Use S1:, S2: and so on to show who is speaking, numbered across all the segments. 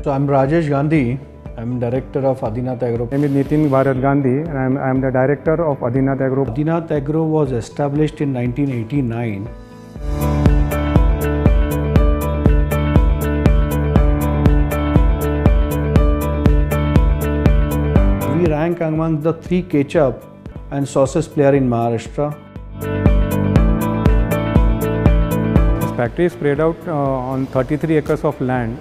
S1: So I'm Rajesh Gandhi. I'm director of Adinath Agro.
S2: My name is Nitin Bharat Gandhi and I am the director of Adinath Agro.
S1: Adinath Agro was established in 1989. We rank among the 3 ketchup and sauces player in Maharashtra.
S2: This factory is spread out on 33 acres of land.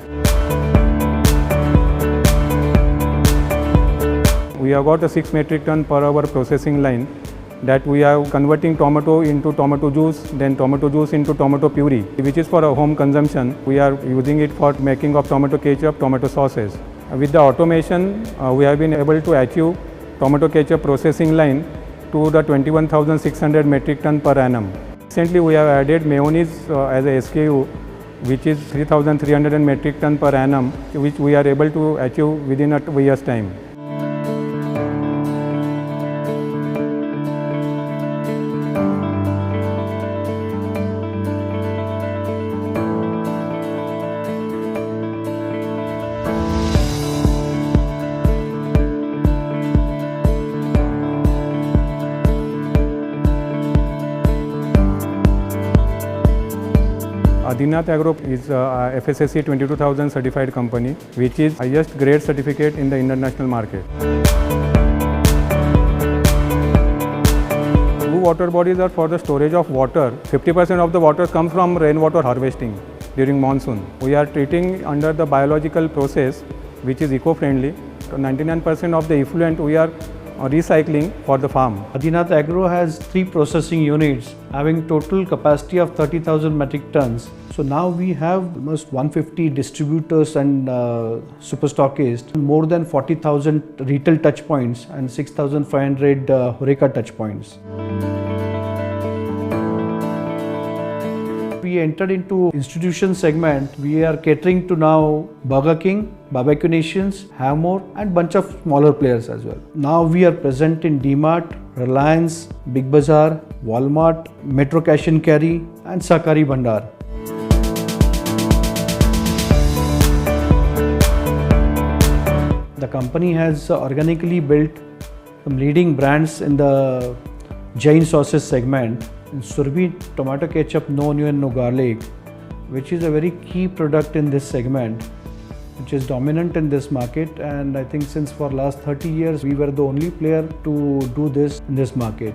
S2: We have got a 6 metric ton per hour processing line that we are converting tomato into tomato juice, then tomato juice into tomato puree, which is for a home consumption. We are using it for making of tomato ketchup, tomato sauces. With the automation, we have been able to achieve tomato ketchup processing line to the 21,600 metric ton per annum. Recently, we have added mayonnaise as a SKU, which is 3,300 metric ton per annum, which we are able to achieve within a 2 years' time. Adinath Agro is a FSSC 22000 certified company, which is highest grade certificate in the international market. Two water bodies are for the storage of water. 50% of the water comes from rainwater harvesting during monsoon. We are treating under the biological process, which is eco-friendly. 99% of the effluent we are recycling for the farm.
S1: Adinath Agro has 3 processing units having total capacity of 30,000 metric tons. So now we have almost 150 distributors and super stockists, more than 40,000 retail touch points and 6,500 Horeca touch points. We entered into institution segment. We are catering to now Burger King, Barbecue Nations, Havmor and bunch of smaller players as well. Now we are present in DMart, Reliance, Big Bazaar, Walmart, Metro Cash and Carry and Sahkari Bhandar. The company has organically built some leading brands in the Jain sauces segment. Surabhi tomato ketchup, no onion, no garlic, which is a very key product in this segment, which is dominant in this market, and I think since for last 30 years we were the only player to do this in this market.